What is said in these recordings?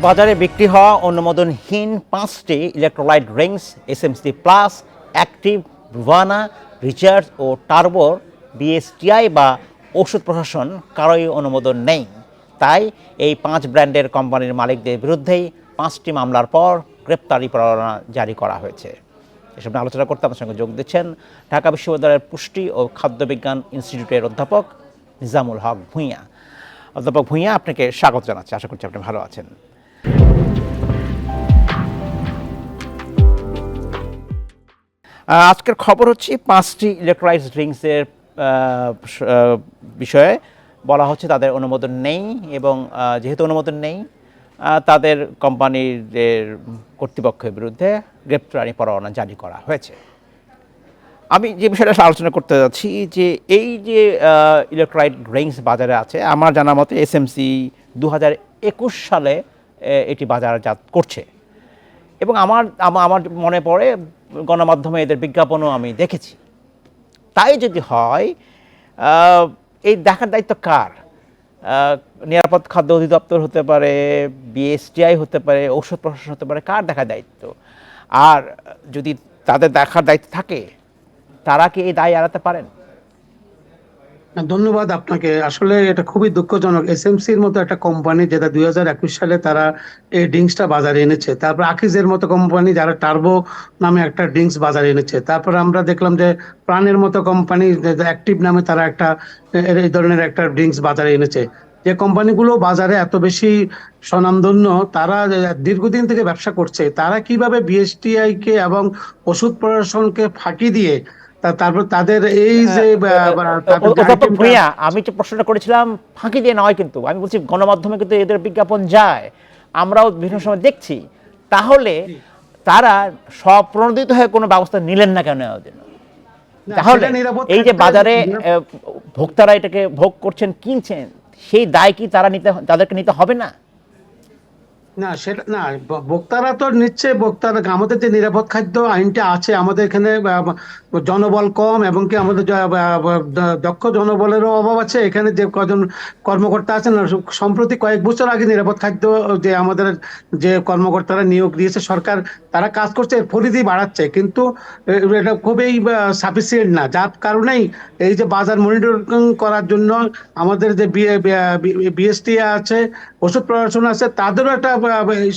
বাজারে বিক্রি হওয়া অনুমোদনহীন 5টি electrolyte drinks SMC plus, active, Bruvana, recharge ও টার্বোর বিএসটিআই বা ওষুধ প্রশাসন কারোই অনুমোদন নেই। তাই এই 5 ব্র্যান্ডের কোম্পানির মালিকদের বিরুদ্ধেই 5টি মামলার পর গ্রেপ্তারি পরোয়ানা জারি করা হয়েছে। এসব নিয়ে আলোচনা করতে আমার সঙ্গে যোগ দিচ্ছেন ঢাকা বিশ্ববিদ্যালয়ের পুষ্টি ও খাদ্য বিজ্ঞান ইনস্টিটিউটের অধ্যাপক নিজামুল হক ভূঁইয়া। অধ্যাপক ভূঁইয়া, আপনাকে স্বাগত জানাচ্ছি। আশা করছি আপনি ভালো আছেন। আজকের খবর হচ্ছে 5টি ইলেকট্রোলাইট ড্রিঙ্কসের বিষয়ে বলা হচ্ছে তাদের অনুমোদন নেই, এবং যেহেতু অনুমোদন নেই তাদের কোম্পানির কর্তৃপক্ষের বিরুদ্ধে গ্রেপ্তারি পরোয়ানা জারি করা হয়েছে। আমি যে বিষয়টা আলোচনা করতে যাচ্ছি যে এই যে ইলেকট্রোলাইট ড্রিঙ্কস বাজারে আছে, আমার জানা মতে এসএমসি 2021 সালে এটি বাজারজাত করছে, এবং আমার মনে পড়ে গণমাধ্যমে এদের বিজ্ঞাপনও আমি দেখেছি। তাই যদি হয়, এই দেখার দায়িত্ব কার? নিরাপদ খাদ্য অধিদপ্তর হতে পারে, বিএসটিআই হতে পারে, ঔষধ প্রশাসন হতে পারে, কার দেখার দায়িত্ব? আর যদি তাদের দেখার দায়িত্ব থাকে, তারা কি এই দায় এড়াতে পারেন? ধন্যবাদ আপনাকে। আসলে এটা খুবই দুঃখজনক, এসএমসির মতো একটা কোম্পানি যেটা 2021 সালে তারা এই ড্রিঙ্কসটা বাজারে এনেছে, তারপর আকিজের মতো কোম্পানি যারা টার্বো নামে একটা ড্রিঙ্কস বাজারে এনেছে, তারপর আমরা দেখলাম যে প্রাণের মতো কোম্পানি অ্যাক্টিভ নামে তারা একটা এই ধরনের একটা ড্রিঙ্কস বাজারে এনেছে। যে কোম্পানিগুলো বাজারে এত বেশি স্বনামধন্য, তারা দীর্ঘদিন থেকে ব্যবসা করছে, তারা কিভাবে বিএসটিআই কে এবং ওষুধ প্রশাসনকে ফাঁকি দিয়ে তারপর তাদের এই যে অধ্যাপক ভূঁইয়া, আমি যে প্রশ্নটা করেছিলাম ফাঁকি দিয়ে নয়, কিন্তু আমি বলছি গণমাধ্যমে কিন্তু এদের বিজ্ঞাপন যায়, আমরাও বিভিন্ন সময় দেখছি। তাহলে তারা স্বপ্রণোদিত হয়ে কোনো ব্যবস্থা নিলেন না কেন ওদের? তাহলে এই যে বাজারে ভোক্তারা এটাকে ভোগ করছেন, কিনছেন, সেই দায় কি তাদেরকে নিতে হবে না? না, সেটা না, ভোক্তারা তো নিচ্ছে। ভোক্তারা, আমাদের যে নিরাপদ খাদ্য আইনটা আছে, আমাদের এখানে জনবল কম এবং কি আমাদের দক্ষ জনবলেরও অভাব আছে। এখানে যে কজন কর্মকর্তা আছেন, সম্প্রতি কয়েক বছর আগে নিরাপদ খাদ্য যে আমাদের যে কর্মকর্তারা নিয়োগ দিয়েছে সরকার, তারা কাজ করছে, এর পরিধি বাড়াচ্ছে, কিন্তু এটা খুবই সাফিসিয়েন্ট না। যার কারণেই এই যে বাজার মনিটরিং করার জন্য আমাদের যে বিএসটি আছে, ওষুধ প্রশাসন আছে, তাদেরও একটা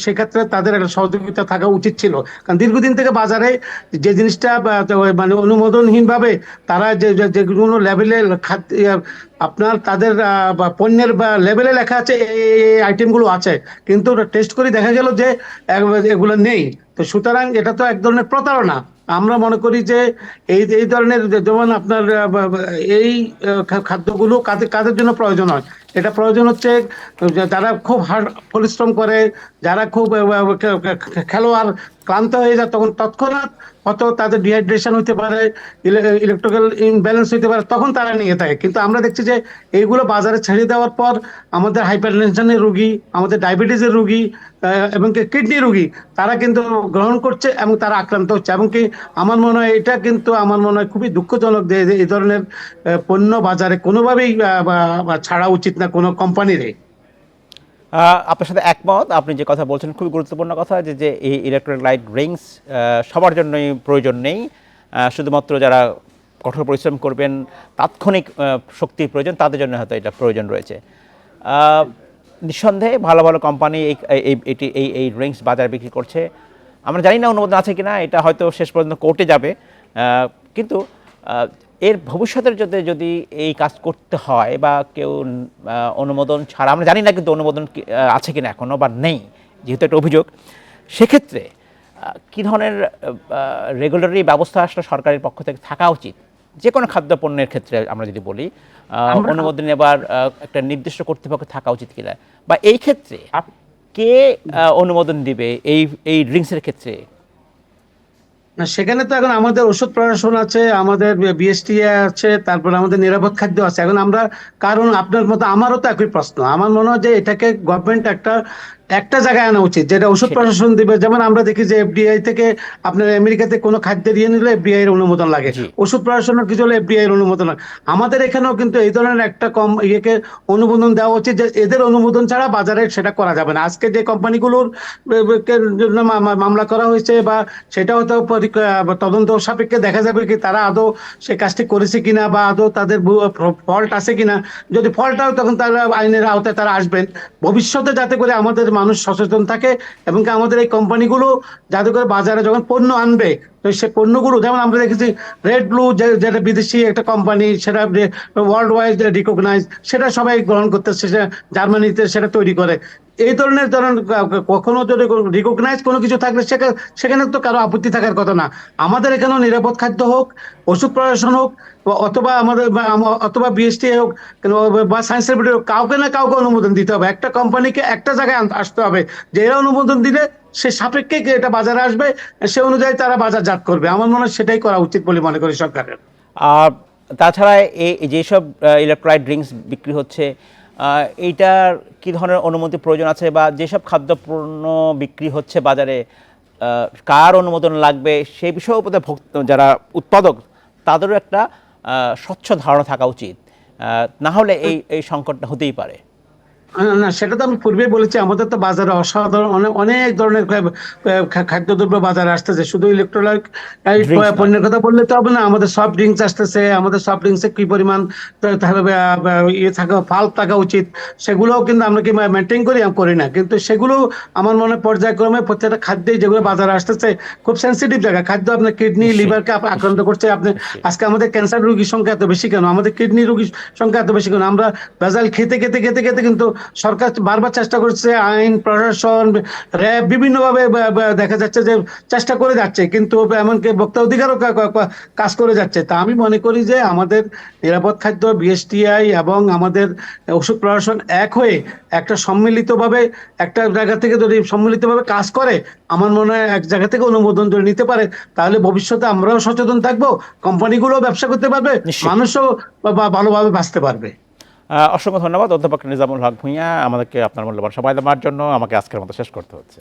সেক্ষেত্রে তাদের একটা সহযোগিতা থাকা উচিত ছিল। কারণ দীর্ঘদিন থেকে বাজারে যে জিনিসটা মানে অনুমোদনহীন ভাবে তারা যেগুলো লেভেলে আপনার তাদের পণ্যের লেভেলে লেখা আছে এই আইটেমগুলো আছে, কিন্তু টেস্ট করে দেখা গেল যে এগুলো নেই। তো সুতরাং এটা তো এক ধরনের প্রতারণা। আমরা মনে করি যে এই ধরনের, যেমন আপনার এই খাদ্যগুলো কাদের জন্য প্রয়োজন হয়, এটা প্রয়োজন হচ্ছে যারা খুব হার্ড পরিশ্রম করে, যারা খুব খেলোয়াড় ক্লান্ত হয়ে যায়, তখন তৎক্ষণাৎ হয়তো তাদের ডিহাইড্রেশন হতে পারে, ইলেকট্রিক্যাল ইমব্যালেন্স হতে পারে, তখন তারা নিয়ে থাকে। কিন্তু আমরা দেখছি যে এইগুলো বাজারে ছেড়ে দেওয়ার পর আমাদের হাইপারটেনশনের রোগী, আমাদের ডায়াবেটিসের রোগী এবং কিডনি রোগী, তারা কিন্তু গ্রহণ করছে এবং তারা আক্রান্ত হচ্ছে। এবং কি আমার মনে হয় এটা কিন্তু খুবই দুঃখজনক যে এই ধরনের পণ্য বাজারে কোনোভাবেই ছাড়া উচিত না কোনো কোম্পানির। আপনার সাথে একমত। আপনি যে কথা বলছেন খুবই গুরুত্বপূর্ণ কথা, যে এই ইলেকট্রোলাইট ড্রিঙ্কস সবার জন্যই প্রয়োজন নেই। শুধুমাত্র যারা কঠোর পরিশ্রম করবেন, তাৎক্ষণিক শক্তির প্রয়োজন, তাদের জন্য হয়তো এটা প্রয়োজন রয়েছে। নিঃসন্দেহে ভালো ভালো কোম্পানি এই ড্রিঙ্কস বাজারে বিক্রি করছে। আমরা জানি না অনুমোদন আছে কিনা, এটা হয়তো শেষ পর্যন্ত কোর্টে যাবে। কিন্তু এর ভবিষ্যতের যদি এই কাজ করতে হয় বা কেউ অনুমোদন ছাড়া, আমরা জানি না কিন্তু অনুমোদন আছে কিনা এখনও বা নেই, যেহেতু একটা অভিযোগ, সেক্ষেত্রে কী ধরনের রেগুলেটরি ব্যবস্থা আসলে সরকারের পক্ষ থেকে থাকা উচিত? যে কোনো খাদ্যপণ্যের ক্ষেত্রে আমরা যদি বলি, অনুমোদন নেবার একটা নির্দিষ্ট কর্তৃপক্ষ থাকা উচিত কিনা, বা এই ক্ষেত্রে কে অনুমোদন দিবে এই ড্রিঙ্কসের ক্ষেত্রে? না, সেখানে তো এখন আমাদের ওষুধ প্রশাসন আছে, আমাদের বিএসটিআই আছে, তারপর আমাদের নিরাপদ খাদ্য আছে। এখন আমরা, কারণ আপনার মতো আমারও তো একই প্রশ্ন, আমার মনে হয় যে এটাকে গভর্নমেন্ট একটা একটা জায়গায় আনা উচিত, যেটা ওষুধ সেটাই। প্রশাসন দিবে। যেমন আমরা দেখি যে এফডিআই থেকে আপনার আমেরিকাতে কোনো খাদ্যের ইয়ে নিলে এফডিআই এর অনুমোদন লাগে, জি, ওষুধ প্রশাসনের কিছু হলে এফডিআই এর অনুমোদন লাগে। আমাদের এখানেও কিন্তু এই ধরনের একটা ইয়েকে অনুমোদন দেওয়া উচিত, যে এদের অনুমোদন ছাড়া বাজারে সেটা করা যাবে না। আজকে যে কোম্পানিগুলোর জন্য মামলা করা হয়েছে, বা সেটা হয়তো তদন্ত সাপেক্ষে দেখা যাবে কি তারা আদৌ সে কাজটি করেছে কিনা, বা আদৌ তাদের ফল্ট আছে কিনা। যদি ফল্ট হয় তখন তারা আইনের আওতায় তারা আসবেন। ভবিষ্যতে যাতে করে আমাদের মানুষ সচেতন থাকে, এবং কি আমাদের এই কোম্পানিগুলো যাতে করে বাজারে যখন পণ্য আনবে, তো সে পণ্যগুলো, যেমন আমরা দেখেছি রেড ব্লু, যেটা বিদেশি একটা কোম্পানি, সেটা ওয়ার্ল্ড ওয়াইড রিকগনাইজ, সেটা সবাই গ্রহণ করতেছে, সেটা জার্মানিতে সেটা তৈরি করে। এই ধরনের ধরেন কখনো যদি রিকগনাইজ কোনো কিছু থাকলে সেখানে তো কারো আপত্তি থাকার কথা না। আমাদের এখানেও নিরাপদ খাদ্য হোক, ওষুধ প্রশাসন হোক, অথবা আমাদের অথবা বিএসটি হোক, বা সায়েন্স ল্যাবরেটরি হোক, কাউকে না কাউকে অনুমোদন দিতে হবে। একটা কোম্পানিকে একটা জায়গায় আসতে হবে, যে এরা অনুমোদন দিলে সে সাপেক্ষে এটা বাজারে আসবে, সে অনুযায়ী তারা বাজারজাত করবে। আমার মনে হয় সেটাই করা উচিত বলে মনে করি সরকারের। আর তাছাড়া এই যেসব ইলেকট্রোলাইট ড্রিঙ্কস বিক্রি হচ্ছে, এইটার কি ধরনের অনুমতি প্রয়োজন আছে, বা যেসব খাদ্যপণ্য বিক্রি হচ্ছে বাজারে কার অনুমোদন লাগবে সেই বিষয়ে বোধহয় যারা উৎপাদক তাদেরও একটা স্বচ্ছ ধারণা থাকা উচিত। না হলে এই সংকটটা হতেই পারে। না, সেটা তো আমি পূর্বেই বলেছি, আমাদের তো বাজারে অসাধারণ অনেক অনেক ধরনের খাদ্যদ্রব্য বাজারে আসতেছে। শুধু ইলেকট্রোলাইট ড্রিঙ্কস নয়। পণ্যের কথা বললে তো হবে না, আমাদের সফট ড্রিঙ্কস আসতেছে। আমাদের সফট ড্রিঙ্কসে কি পরিমাণ ইয়ে থাকা, ফাল্ট থাকা উচিত, সেগুলোও কিন্তু আমরা কি মেনটেন করি? আমি করি না। কিন্তু সেগুলো আমার মনে হয় পর্যায়ক্রমে প্রত্যেকটা খাদ্যেই যেগুলো বাজারে আসতেছে, খুব সেন্সিটিভ জায়গা খাদ্য, আপনার কিডনি নিশ্চয়ই, লিভারকে আক্রান্ত নিশ্চয়ই, করছে। আপনি নিশ্চয়ই। আজকে আমাদের ক্যান্সার রোগীর সংখ্যা এত বেশি কেন? আমাদের কিডনি রোগীর সংখ্যা এত বেশি কেন? আমরা ভেজাল খেতে খেতে খেতে খেতে কিন্তু সরকার বারবার চেষ্টা করছে, আইন প্রশাসন, র্যাব বিভিন্নভাবে দেখা যাচ্ছে যে চেষ্টা করে যাচ্ছে, কিন্তু এমনকি ভোক্তা অধিকারও কাজ করে যাচ্ছে। তা আমি মনে করি যে আমাদের নিরাপদ খাদ্য, বিএসটিআই এবং আমাদের ওষুধ প্রশাসন এক হয়ে একটা সম্মিলিতভাবে একটা জায়গা থেকে যদি সম্মিলিতভাবে কাজ করে, আমার মনে হয় এক জায়গা থেকে অনুমোদন যদি নিতে পারে, তাহলে ভবিষ্যতে আমরাও সচেতন থাকবো, কোম্পানিগুলোও ব্যবসা করতে পারবে, নিশ্চয়ই। মানুষও ভালোভাবে বাঁচতে পারবে। অসংখ্য ধন্যবাদ অধ্যাপক নিজামুল হক ভূঁইয়া, আমাদেরকে আপনার মূল্যবান সময় দেওয়ার জন্য। আমাকে আজকের মতো শেষ করতে হচ্ছে।